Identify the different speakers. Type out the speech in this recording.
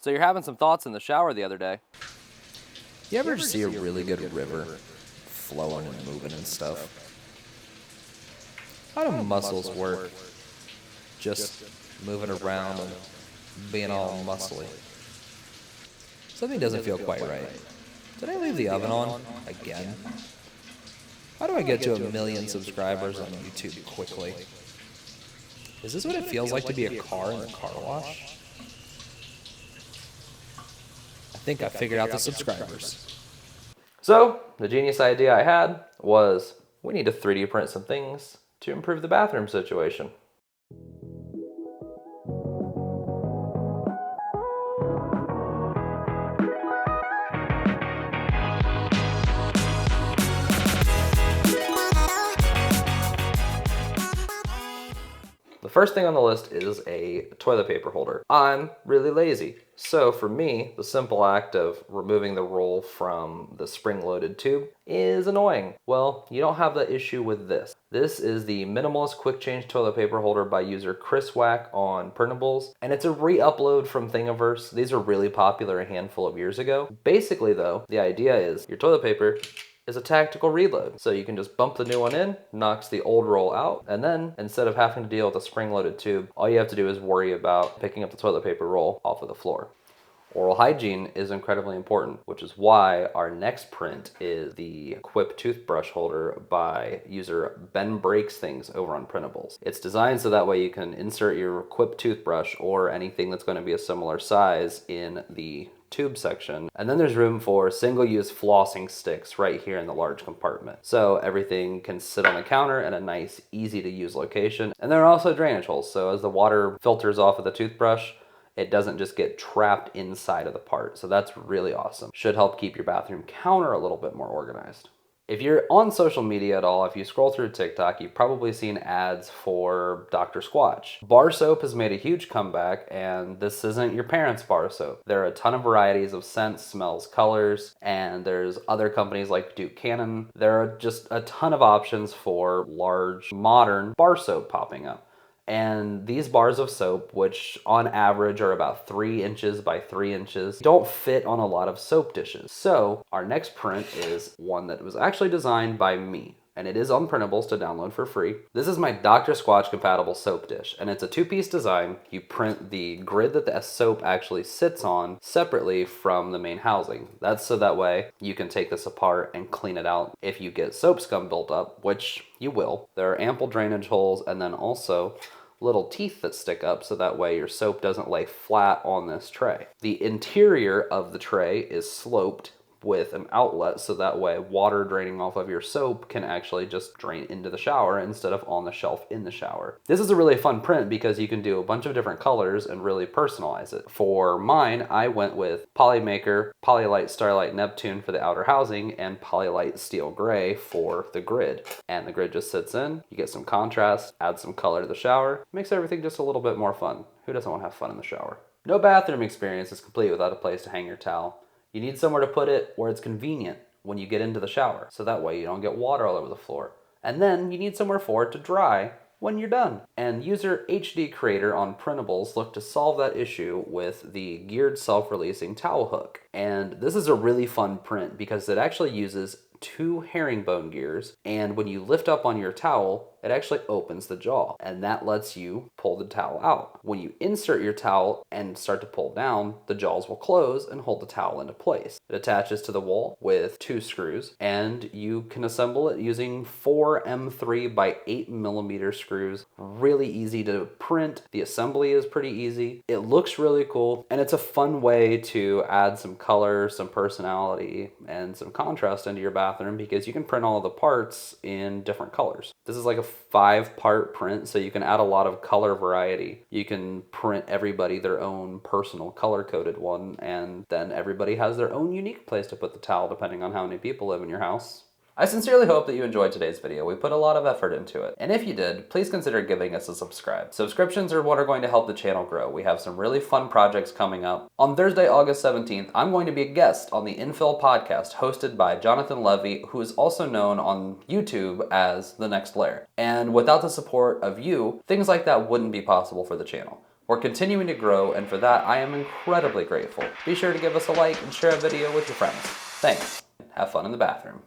Speaker 1: So you're having some thoughts in the shower the other day.
Speaker 2: You ever see a really good river flowing and moving and stuff? How do muscles work? Just moving around and being all muscly. Something doesn't feel quite right. Did I leave the oven on again? How do I get to 1 million subscribers on YouTube quickly? Is this what it feels like to be a car in a car wash? I think I figured out the subscribers.
Speaker 1: So the genius idea I had was we need to 3D print some things to improve the bathroom situation. The first thing on the list is a toilet paper holder. I'm really lazy, so for me, the simple act of removing the roll from the spring-loaded tube is annoying. Well, you don't have that issue with this. This is the Minimalist Quick Change Toilet Paper Holder by user Chris Wack on Printables, and it's a re-upload from Thingiverse. These are really popular a handful of years ago. Basically though, the idea is your toilet paper is a tactical reload. So you can just bump the new one in, knocks the old roll out, and then instead of having to deal with a spring-loaded tube, all you have to do is worry about picking up the toilet paper roll off of the floor. Oral hygiene is incredibly important, which is why our next print is the Quip Toothbrush Holder by user Ben Breaks Things over on Printables. It's designed so that way you can insert your Quip toothbrush or anything that's going to be a similar size in the tube section, and then there's room for single-use flossing sticks right here in the large compartment. So everything can sit on the counter in a nice, easy-to-use location. And there are also drainage holes, so as the water filters off of the toothbrush, it doesn't just get trapped inside of the part. So that's really awesome. Should help keep your bathroom counter a little bit more organized. If you're on social media at all, if you scroll through TikTok, you've probably seen ads for Dr. Squatch. Bar soap has made a huge comeback, and this isn't your parents' bar soap. There are a ton of varieties of scents, smells, colors, and there's other companies like Duke Cannon. There are just a ton of options for large, modern bar soap popping up. And these bars of soap, which on average are about 3 inches by 3 inches, don't fit on a lot of soap dishes. So our next print is one that was actually designed by me, and it is on Printables to download for free. This is my Dr. Squatch compatible soap dish, and it's a 2-piece design. You print the grid that the soap actually sits on separately from the main housing. That's so that way you can take this apart and clean it out if you get soap scum built up, which you will. There are ample drainage holes, and then also little teeth that stick up so that way your soap doesn't lay flat on this tray. The interior of the tray is sloped with an outlet so that way water draining off of your soap can actually just drain into the shower instead of on the shelf in the shower. This is a really fun print because you can do a bunch of different colors and really personalize it. For mine, I went with Polymaker, Polylite Starlight Neptune for the outer housing, and Polylite Steel Gray for the grid. And the grid just sits in, you get some contrast, add some color to the shower, makes everything just a little bit more fun. Who doesn't want to have fun in the shower? No bathroom experience is complete without a place to hang your towel. You need somewhere to put it where it's convenient when you get into the shower, so that way you don't get water all over the floor. And then you need somewhere for it to dry when you're done. And user HD Creator on Printables looked to solve that issue with the geared self-releasing towel hook. And this is a really fun print because it actually uses 2 herringbone gears, and when you lift up on your towel, it actually opens the jaw, and that lets you pull the towel out. When you insert your towel and start to pull down, the jaws will close and hold the towel into place. It attaches to the wall with 2 screws, and you can assemble it using 4 M3 by 8 millimeter screws. Really easy to print. The assembly is pretty easy. It looks really cool, and it's a fun way to add some color, some personality, and some contrast into your bathroom because you can print all of the parts in different colors. This is like a 5-part print, so you can add a lot of color variety. You can print everybody their own personal color-coded one, and then everybody has their own unique place to put the towel depending on how many people live in your house. I sincerely hope that you enjoyed today's video. We put a lot of effort into it. And if you did, please consider giving us a subscribe. Subscriptions are what are going to help the channel grow. We have some really fun projects coming up. On Thursday, August 17th, I'm going to be a guest on the Infill podcast hosted by Jonathan Levy, who is also known on YouTube as The Next Layer. And without the support of you, things like that wouldn't be possible for the channel. We're continuing to grow, and for that I am incredibly grateful. Be sure to give us a like and share a video with your friends. Thanks. Have fun in the bathroom.